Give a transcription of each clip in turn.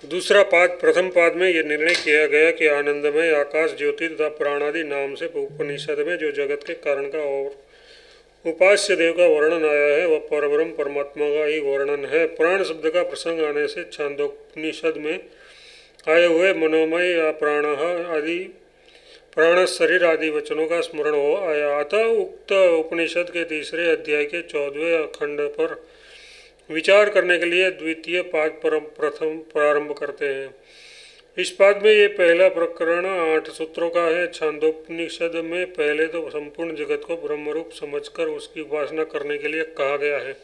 दूसरा पाद, प्रथम पाद में यह निर्णय किया गया कि आनंदमय आकाश, ज्योति तथा प्राणादि नाम से उपनिषद में जो जगत के कारण का और उपास्य देव का वर्णन आया है वह परब्रह्म परमात्मा का ही वर्णन है। प्राण शब्द का प्रसंग आने से छांदोपनिषद में आए हुए मनोमय या प्राण आदि, प्राण शरीर आदि वचनों का स्मरण हो आया। अतः उक्त उपनिषद के तीसरे अध्याय के 14वें खंड पर विचार करने के लिए द्वितीय पाद प्रथम प्रारंभ करते हैं। इस पाद में ये पहला प्रकरण 8 सूत्रों का है। छांदोपनिषद में पहले तो संपूर्ण जगत को ब्रह्मरूप समझकर उसकी उपासना करने के लिए कहा गया है।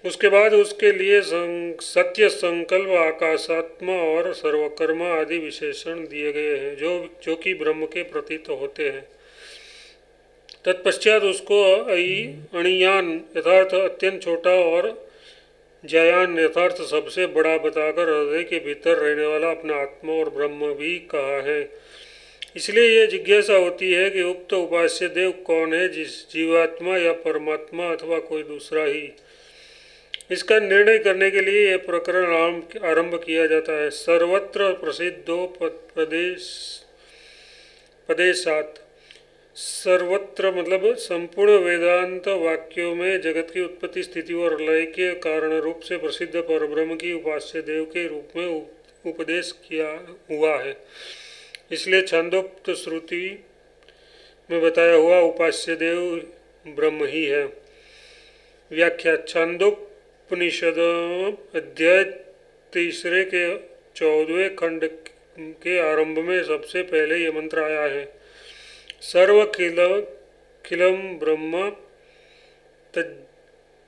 उसके बाद उसके लिए सत्य, संकल्प, आकाशात्मा और सर्वकर्मा आदि विशेषण दिए गए हैं जो कि ब्रह्म के प्रतीत होते हैं। तत्पश्चात उसको अणियान यथार्थ अत्यंत छोटा और जयान यथार्थ सबसे बड़ा बताकर हृदय के भीतर रहने वाला अपना आत्मा और ब्रह्म भी कहा है। इसलिए यह जिज्ञासा होती है कि उक्त उपास्य देव कौन है, जीवात्मा या परमात्मा अथवा कोई दूसरा ही। इसका निर्णय करने के लिए यह प्रकरण आरंभ किया जाता है। सर्वत्र प्रसिद्धो पदेशात। सर्वत्र मतलब संपूर्ण वेदांत वाक्यों में जगत की उत्पत्ति, स्थिति और लय के कारण रूप से प्रसिद्ध परब्रह्म की उपास्य देव के रूप में उपदेश किया हुआ है। इसलिए छांदोक्त श्रुति में बताया हुआ उपास्य देव ब्रह्म ही है। व्याख्या। छांदोपनिषद अध्याय तीसरे के 14वें खंड के आरंभ में सबसे पहले ये मंत्र आया है, सर्वखिलम ब्रह्म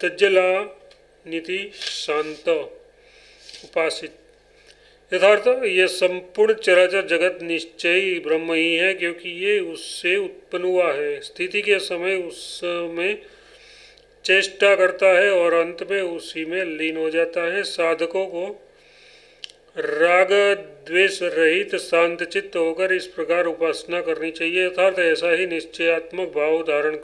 तज्जलानिति शांत उपासित। यथार्थ यह संपूर्ण चराचर जगत निश्चय ही ब्रह्म ही है, क्योंकि ये उससे उत्पन्न हुआ है। स्थिति के समय उसमें चेष्टा करता है और अंत में उसी में लीन हो जाता है। साधकों को राग द्वेष रहित शांत चित्त होकर इस प्रकार उपासना करनी चाहिए। अर्थात ऐसा ही निश्चयात्मक भाव धारण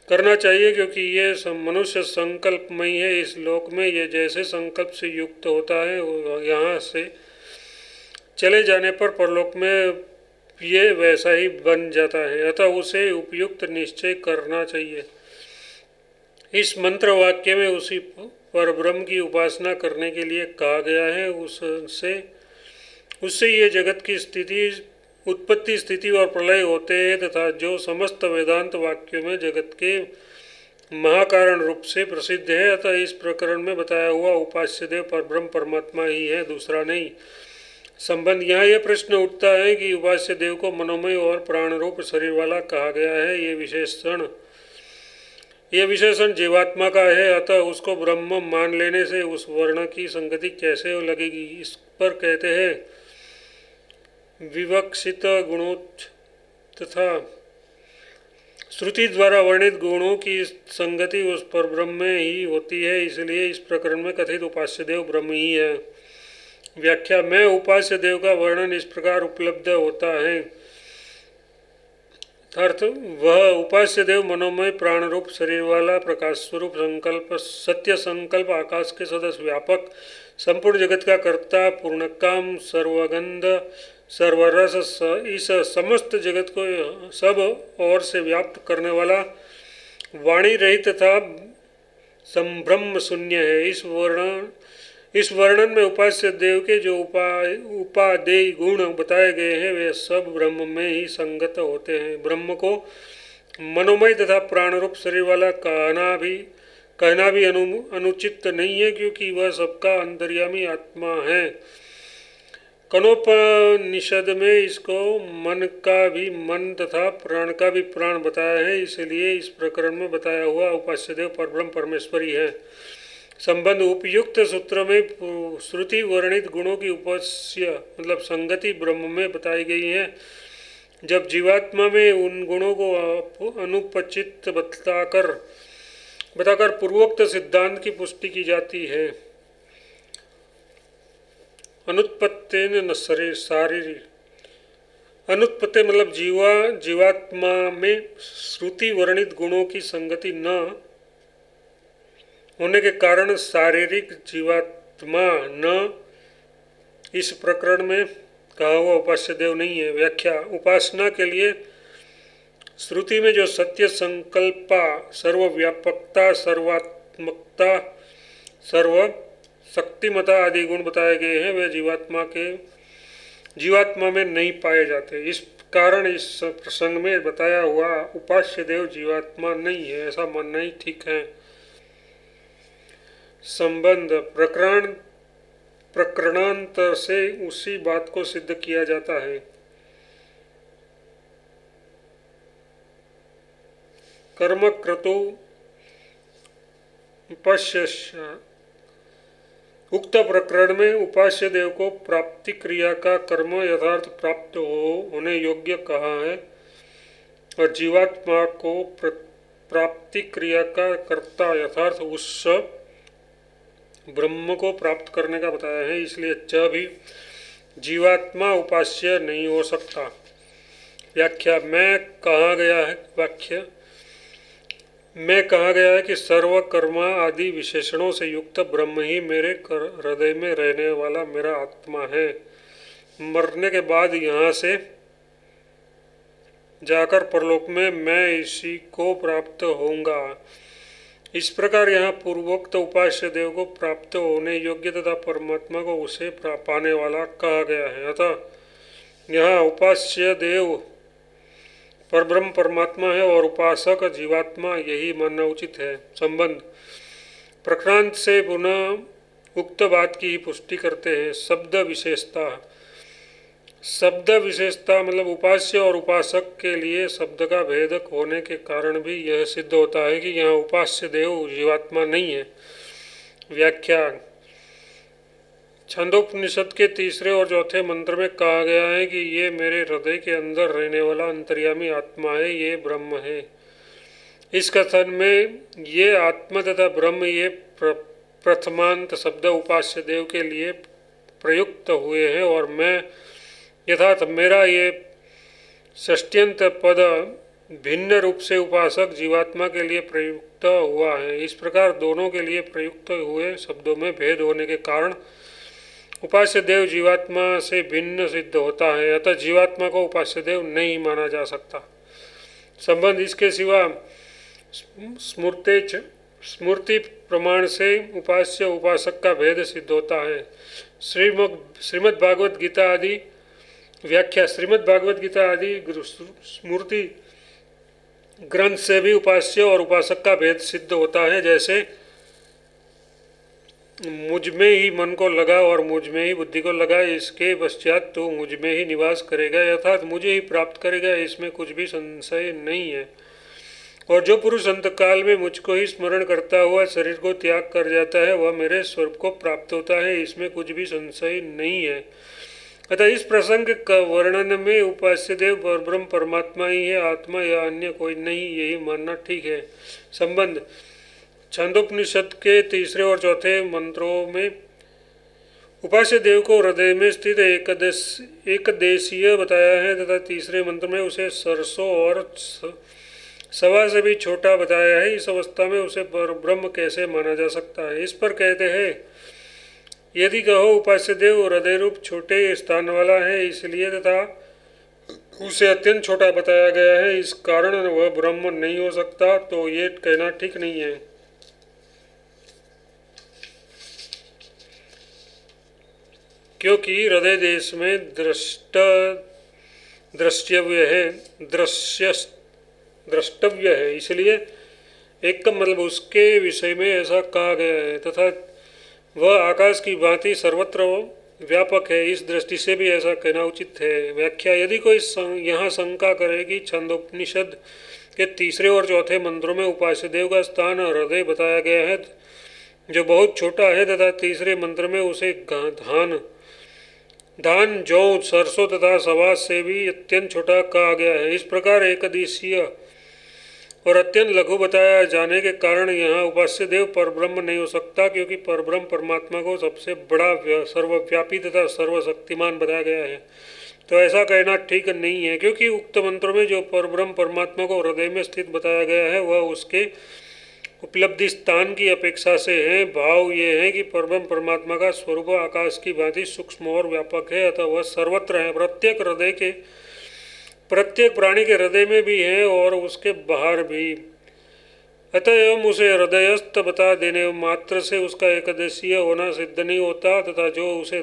करना चाहिए, क्योंकि ये मनुष्य संकल्पमयी है। इस लोक में ये जैसे संकल्प से युक्त होता है, यहाँ से चले जाने पर परलोक में ये वैसा ही बन जाता है। अतः उसे उपयुक्त निश्चय करना चाहिए। इस मंत्र वाक्य में उसी परब्रह्म की उपासना करने के लिए कहा गया है। उससे ये जगत की उत्पत्ति, स्थिति और प्रलय होते हैं तथा जो समस्त वेदांत वाक्यों में जगत के महाकारण रूप से प्रसिद्ध है। अतः इस प्रकरण में बताया हुआ उपास्य देव परब्रह्म परमात्मा ही है, दूसरा नहीं। संबंध। यहाँ यह प्रश्न उठता है कि उपास्य देव को मनोमय और प्राण रूप शरीर वाला कहा गया है। यह विशेषण जीवात्मा का है, अतः उसको ब्रह्म मान लेने से उस वर्ण की संगति कैसे लगेगी। इस पर कहते हैं, विवक्षित गुणों तथा श्रुति द्वारा वर्णित गुणों की संगति उस परब्रह्म में ही होती है। इसलिए इस प्रकरण में कथित उपास्य देव ब्रह्म ही है। व्याख्या में उपास्य देव का वर्णन इस प्रकार उपलब्ध होता है। अर्थ, वह उपास्य देव मनोमय प्राण रूप शरीर वाला प्रकाश स्वरूप संकल्प, सत्य संकल्प, आकाश के सदस्य व्यापक, संपूर्ण जगत का कर्ता, पूर्णकाम, सर्वगंध, सर्वरस, इस समस्त जगत को सब ओर से व्याप्त करने वाला, वाणी रहित तथा संभ्रम शून्य है। इस वर्णन में उपास्य देव के जो उपादेय गुण बताए गए हैं वे सब ब्रह्म में ही संगत होते हैं। ब्रह्म को मनोमय तथा प्राण रूप शरीर वाला कहना भी अनुचित नहीं है, क्योंकि वह सबका अंतर्यामी आत्मा है। कनोपनिषद में इसको मन का भी मन तथा प्राण का भी प्राण बताया है। इसलिए इस प्रकरण में बताया हुआ उपास्य देव परब्रह्म परमेश्वरी है। संबंध। उपयुक्त सूत्र में श्रुति वर्णित गुणों की उपास्य मतलब संगति ब्रह्म में बताई गई है। जब जीवात्मा में उन गुणों को अनुपचित बताकर पूर्वोक्त सिद्धांत की पुष्टि की जाती है। अनुत्पत्तेन शारीरिक, अनुत्पत्ति मतलब जीवात्मा में श्रुति वर्णित गुणों की संगति न होने के कारण शारीरिक जीवात्मा न इस प्रकरण में कहा हुआ उपास्य देव नहीं है। व्याख्या, उपासना के लिए श्रुति में जो सत्य संकल्पा, सर्वव्यापकता, सर्वात्मकता, सर्व शक्तिमता आदि गुण बताए गए हैं वे जीवात्मा में नहीं पाए जाते। इस कारण इस प्रसंग में बताया हुआ उपास्य देव जीवात्मा नहीं है, ऐसा मानना ही ठीक है। संबंध, प्रकरणांतर से उसी बात को सिद्ध किया जाता है। कर्म क्रतु उपास्य, उक्त प्रकरण में उपास्य देव को प्राप्ति क्रिया का कर्म यथार्थ प्राप्त होने योग्य कहा है और जीवात्मा को प्राप्ति क्रिया का कर्ता यथार्थ उस ब्रह्म को प्राप्त करने का बताया है। इसलिए च भी जीवात्मा उपास्य नहीं हो सकता। व्याख्या, मैं कहा गया है कि सर्व कर्मा आदि विशेषणों से युक्त ब्रह्म ही मेरे हृदय में रहने वाला मेरा आत्मा है। मरने के बाद यहाँ से जाकर परलोक में मैं इसी को प्राप्त होऊंगा। इस प्रकार यहाँ पूर्वोक्त उपास्य देव को प्राप्त होने योग्य तथा परमात्मा को उसे पाने वाला कहा गया है। अतः यहाँ उपास्य देव परब्रह्म परमात्मा है और उपासक जीवात्मा, यही मानना उचित है। संबंध, प्रक्रांत से पुनः उक्त बात की ही पुष्टि करते हैं। शब्द विशेषता मतलब उपास्य और उपासक के लिए शब्द का भेदक होने के कारण भी यह सिद्ध होता है कि यहाँ उपास्य देव जीवात्मा नहीं है। व्याख्या, छंदोपनिषद के तीसरे और चौथे मंत्र में कहा गया है कि ये मेरे हृदय के अंदर रहने वाला अंतर्यामी आत्मा है, ये ब्रह्म है। इस कथन में ये आत्मा तथा ब्रह्म ये प्रथमांत शब्द उपास्य देव के लिए प्रयुक्त हुए हैं और मैं यथार्थ मेरा ये षष्ट्यंत पद भिन्न रूप से उपासक जीवात्मा के लिए प्रयुक्त हुआ है। इस प्रकार दोनों के लिए प्रयुक्त हुए शब्दों में भेद होने के कारण उपास्य देव जीवात्मा से भिन्न सिद्ध होता है। अतः जीवात्मा को उपास्य देव नहीं माना जा सकता। संबंध, इसके सिवा स्मृति प्रमाण से उपास्य उपासक का भेद सिद्ध होता है। श्रीमद् भागवत गीता आदि व्याख्या, श्रीमद् भागवत गीता आदि स्मृति ग्रंथ से भी उपास्य और उपासक का भेद सिद्ध होता है। जैसे मुझ में ही मन को लगा और मुझ में ही बुद्धि को लगा, इसके पश्चात तो मुझ में ही निवास करेगा, अर्थात मुझे ही प्राप्त करेगा, इसमें कुछ भी संशय नहीं है। और जो पुरुष अंतकाल में मुझको ही स्मरण करता हुआ शरीर को त्याग कर जाता है वह मेरे स्वरूप को प्राप्त होता है, इसमें कुछ भी संशय नहीं है। अतः इस प्रसंग का वर्णन में उपास्य देव परब्रह्म परमात्मा ही है, आत्मा या अन्य कोई नहीं, यही मानना ठीक है। संबंध, छंदोपनिषद के तीसरे और चौथे मंत्रों में उपास्य देव को हृदय में स्थित एकदेशीय बताया है तथा तीसरे मंत्र में उसे सरसों और सवा से भी छोटा बताया है। इस अवस्था में उसे परब्रह्म कैसे माना जा सकता है? इस पर कहते हैं, यदि कहो उपास्य देव हृदय रूप छोटे स्थान वाला है इसलिए तथा उसे अत्यंत छोटा बताया गया है, इस कारण वह ब्रह्म नहीं हो सकता, तो ये कहना ठीक नहीं है। क्योंकि हृदय देश में द्रष्टव्य है, इसलिए एक का मतलब उसके विषय में ऐसा कहा गया है तथा वह आकाश की भांति सर्वत्र व्यापक है, इस दृष्टि से भी ऐसा कहना उचित है। व्याख्या, यदि कोई यहाँ शंका करे कि छंदोपनिषद के तीसरे और चौथे मंत्रों में उपास्य देव का स्थान हृदय बताया गया है जो बहुत छोटा है तथा तीसरे मंत्र में उसे धान जौ सरसों तथा सवास से भी अत्यंत छोटा कहा गया है, इस प्रकार एकदेशीय और अत्यंत लघु बताया जाने के कारण यहाँ उपास्य देव परब्रह्म नहीं हो सकता, क्योंकि परब्रह्म परमात्मा को सबसे बड़ा सर्वव्यापी तथा सर्वशक्तिमान बताया गया है। तो ऐसा कहना ठीक नहीं है, क्योंकि उक्त मंत्रों में जो परब्रह्म परमात्मा को हृदय में स्थित बताया गया है वह उसके उपलब्धि स्थान की अपेक्षा से है। भाव ये है कि परब्रह्म परमात्मा का स्वरूप आकाश की भांति सूक्ष्म और व्यापक है, अतः वह सर्वत्र है, प्रत्येक प्राणी के हृदय में भी है और उसके बाहर भी। अतएव उसे हृदयस्थ बता देने मात्र से उसका एकदेशीय होना सिद्ध नहीं होता, तथा जो उसे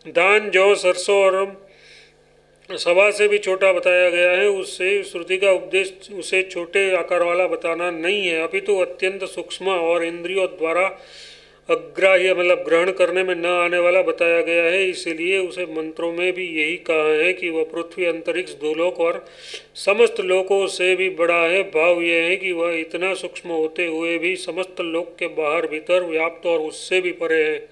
दान, जौ, सरसों और सभा से भी छोटा बताया गया है, उससे श्रुति का उपदेश उसे छोटे आकार वाला बताना नहीं है, अपितु अत्यंत सूक्ष्म और इंद्रियों द्वारा अग्राह्य ग्रहण करने में न आने वाला बताया गया है। इसीलिए उसे मंत्रों में भी यही कहा है कि वह पृथ्वी, अंतरिक्ष, भूलोक और समस्त लोकों से भी बड़ा है। भाव यह है कि वह इतना सूक्ष्म होते हुए भी समस्त लोक के बाहर भीतर व्याप्त और उससे भी परे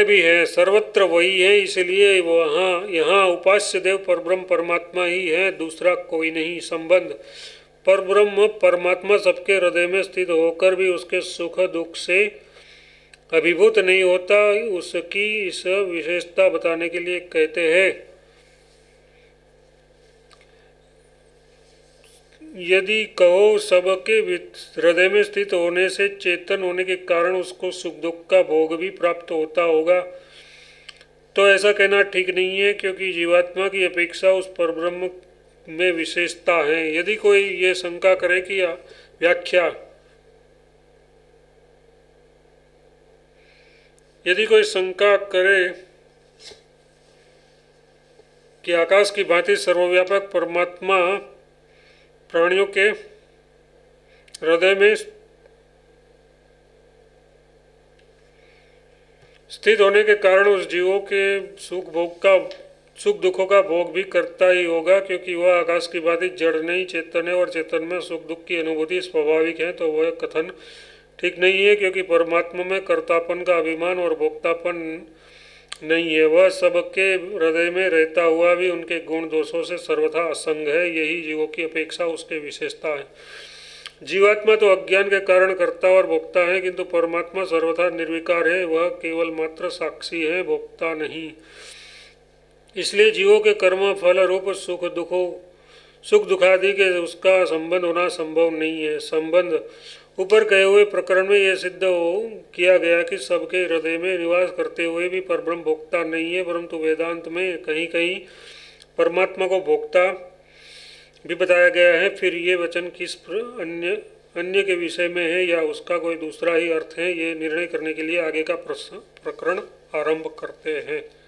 भी है, सर्वत्र वही है। इसलिए वहाँ यहाँ उपास्य देव परब्रह्म परमात्मा ही है, दूसरा कोई नहीं। संबंध परब्रह्म परमात्मा सबके हृदय में स्थित होकर भी उसके सुख दुख से अभिभूत नहीं होता, उसकी इस विशेषता बताने के लिए कहते हैं, यदि कहो सबके हृदय में स्थित होने से चेतन होने के कारण उसको सुख दुख का भोग भी प्राप्त होता होगा, तो ऐसा कहना ठीक नहीं है, क्योंकि जीवात्मा की अपेक्षा उस परब्रह्म में विशेषता है। यदि कोई ये शंका करे कि आकाश की भांति सर्वव्यापक परमात्मा प्राणियों के हृदय में स्थित होने के कारण उस जीवों के सुख दुखों का भोग भी करता ही होगा, क्योंकि वह आकाश की भांति जड़ नहीं चेतन है और चेतन में सुख दुख की अनुभूति स्वाभाविक है, तो वह कथन ठीक नहीं है, क्योंकि परमात्मा में कर्तापन का अभिमान और भोक्तापन नहीं है। वह सबके हृदय में रहता हुआ भी उनके गुण दोषों से सर्वथा असंग है, यही जीवों की अपेक्षा उसकी विशेषता है। जीवात्मा तो अज्ञान के कारण कर्ता और भोक्ता है, किंतु परमात्मा सर्वथा निर्विकार है, वह केवल मात्र साक्षी है, भोक्ता नहीं। इसलिए जीवों के कर्म फल रूप सुख दुखादि के उसका संबंध होना संभव नहीं है। संबंध ऊपर कहे हुए प्रकरण में यह सिद्ध किया गया कि सबके हृदय में निवास करते हुए भी परब्रह्म भोक्ता नहीं है, परंतु वेदांत में कहीं कहीं परमात्मा को भोक्ता भी बताया गया है। फिर ये वचन किस अन्य के विषय में है या उसका कोई दूसरा ही अर्थ है, ये निर्णय करने के लिए आगे का प्रकरण आरंभ करते हैं।